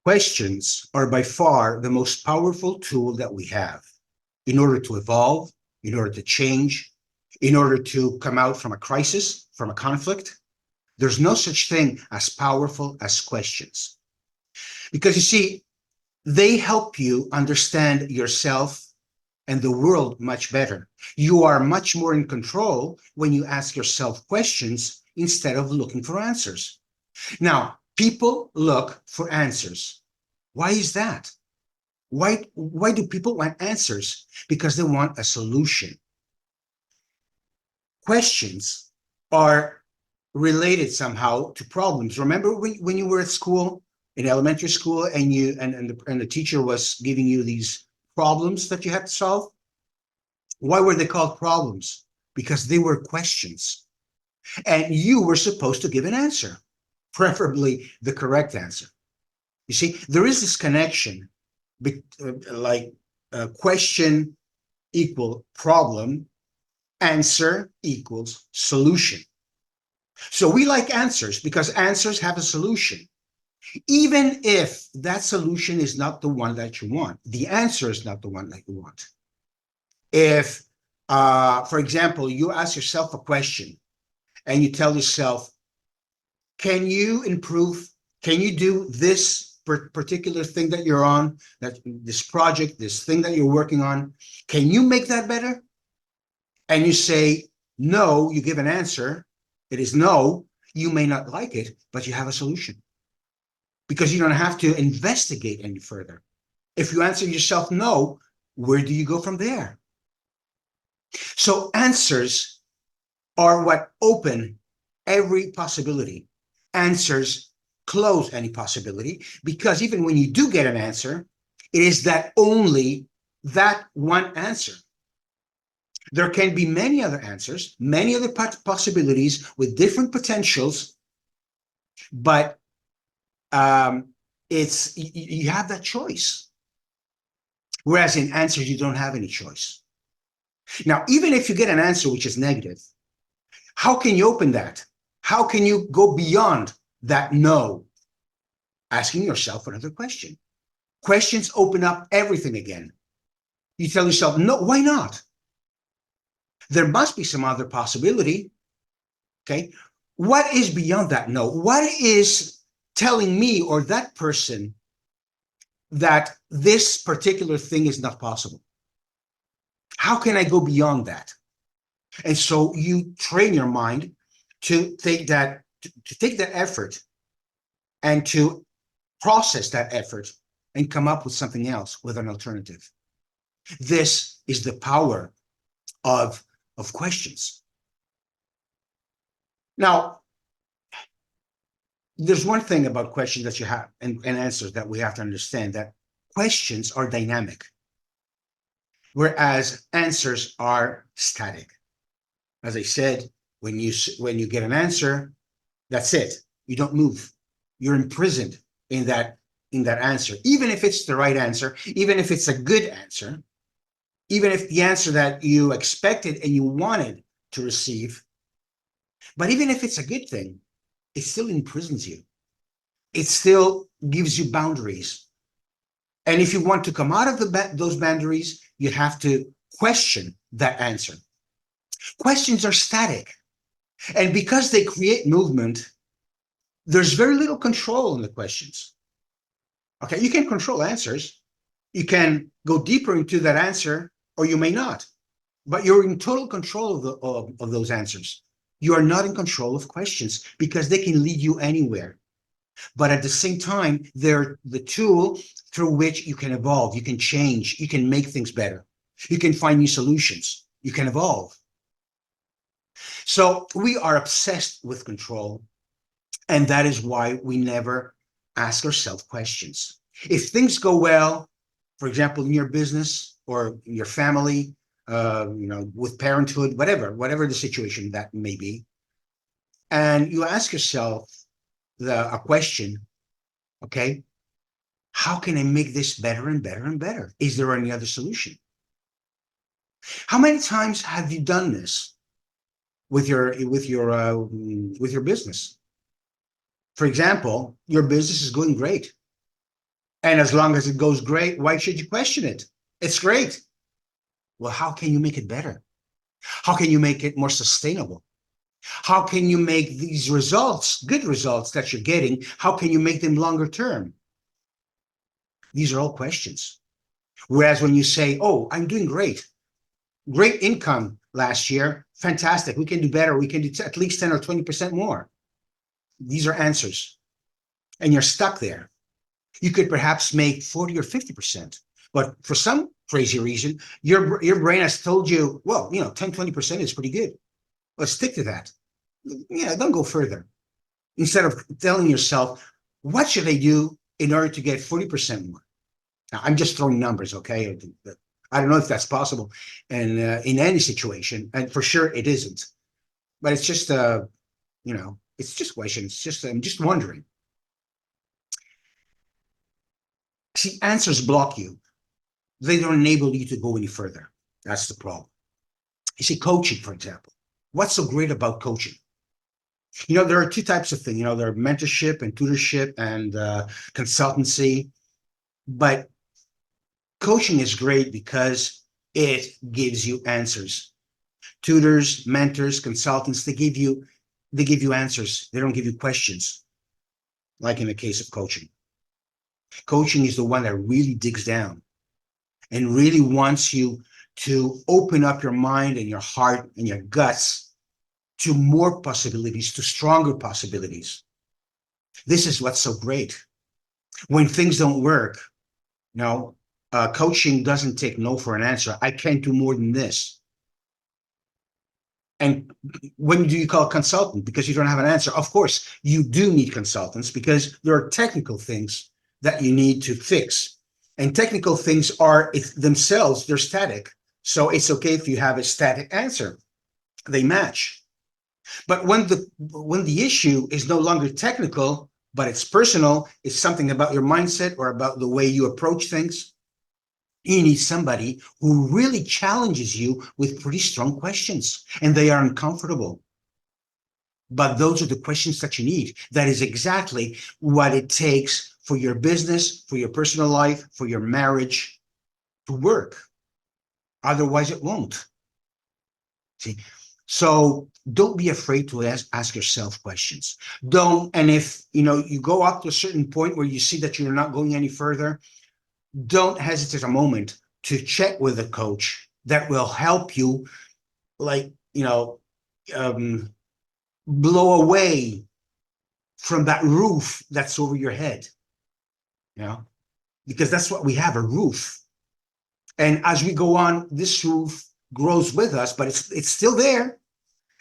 Questions are by far the most powerful tool that we have in order to evolve, in order to change, in order to come out from a crisis, from a conflict. There's no such thing as powerful as questions. Because you see, they help you understand yourself and the world much better. You are much more in control when you ask yourself questions instead of looking for answers. Now, people look for answers. Why is that? Why do people want answers? Because they want a solution. Questions are related somehow to problems. Remember when you were at school, in elementary school, and the teacher was giving you these problems that you had to solve? Why were they called problems? Because they were questions. And you were supposed to give an answer, preferably the correct answer. You see, there is this connection, question equal problem, answer equals solution. So we like answers because answers have a solution. Even if that solution is not the one that you want, the answer is not the one that you want. If, for example, you ask yourself a question and you tell yourself, can you improve? Can you do this particular thing that you're on, that this project, this thing that you're working on? Can you make that better? And you say no, you give an answer. It is no. You may not like it, but you have a solution because you don't have to investigate any further. If you answer yourself no, where do you go from there? So answers are what open every possibility. Answers close any possibility, because even when you do get an answer, it is that only that one answer. There can be many other answers, many other possibilities with different potentials, but you have that choice. Whereas in answers, you don't have any choice. Now, even if you get an answer which is negative, how can you open that? How can you go beyond that no? Asking yourself another question. Questions open up everything again. You tell yourself, no, why not? There must be some other possibility. Okay. What is beyond that no? What is telling me or that person that this particular thing is not possible? How can I go beyond that? And so you train your mind to take that effort and to process that effort and come up with something else, with an alternative. This is the power of questions. Now, there's one thing about questions that you have and answers that we have to understand, that questions are dynamic, whereas answers are static. As I said, when you get an answer, that's it. You don't move. You're imprisoned in that answer, even if it's the right answer, even if it's a good answer, even if the answer that you expected and you wanted to receive. But even if it's a good thing, it still imprisons you. It still gives you boundaries. And if you want to come out of those boundaries, you have to question that answer. Questions are static. And because they create movement, there's very little control in the questions. Okay, you can control answers. You can go deeper into that answer, or you may not. But you're in total control of those answers. You are not in control of questions because they can lead you anywhere. But at the same time, they're the tool through which you can evolve, you can change, you can make things better. You can find new solutions, you can evolve. So we are obsessed with control, and that is why we never ask ourselves questions. If things go well, for example, in your business or in your family, with parenthood, whatever the situation that may be, and you ask yourself a question, okay, how can I make this better and better and better? Is there any other solution? How many times have you done this with your business? For example, your business is going great. And as long as it goes great, why should you question it? It's great. Well, how can you make it better? How can you make it more sustainable? How can you make these results, good results that you're getting, how can you make them longer term? These are all questions. Whereas when you say, oh, I'm doing great income last year, fantastic, we can do better, we can do at least 10 or 20% more. These are answers. And you're stuck there. You could perhaps make 40 or 50%. But for some crazy reason, your brain has told you, well, 10, 20% is pretty good. Let's stick to that. Yeah, don't go further. Instead of telling yourself, what should I do in order to get 40% more? Now, I'm just throwing numbers, okay? I don't know if that's possible and in any situation, and for sure it isn't. But it's just, it's just questions. It's just, I'm just wondering. See, answers block you. They don't enable you to go any further. That's the problem. You see, coaching, for example. What's so great about coaching? There are two types of things. There are mentorship and tutorship and consultancy. But coaching is great because it gives you answers. Tutors, mentors, consultants, they give you answers. They don't give you questions, like in the case of coaching. Coaching is the one that really digs down and really wants you to open up your mind and your heart and your guts to more possibilities, to stronger possibilities. This is what's so great. When things don't work, coaching doesn't take no for an answer. I can't do more than this. And when do you call a consultant? Because you don't have an answer. Of course, you do need consultants because there are technical things that you need to fix. And technical things are themselves, they're static. So it's okay if you have a static answer. They match. But when the issue is no longer technical, but it's personal, it's something about your mindset or about the way you approach things, you need somebody who really challenges you with pretty strong questions, and they are uncomfortable. But those are the questions that you need. That is exactly what it takes for your business, for your personal life, for your marriage to work. Otherwise, it won't. See? So don't be afraid to ask yourself questions. And if you go up to a certain point where you see that you're not going any further, don't hesitate a moment to check with a coach that will help you, blow away from that roof that's over your head, because that's what we have, a roof. And as we go on, this roof grows with us, but it's still there.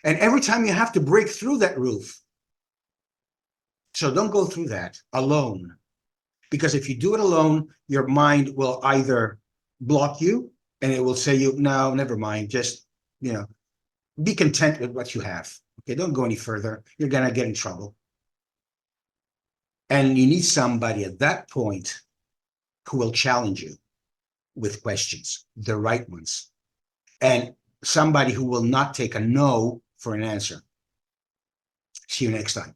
And every time you have to break through that roof. So don't go through that alone. Because if you do it alone, your mind will either block you and it will say no, never mind. Just, be content with what you have. Okay, don't go any further. You're going to get in trouble. And you need somebody at that point who will challenge you with questions, the right ones. And somebody who will not take a no for an answer. See you next time.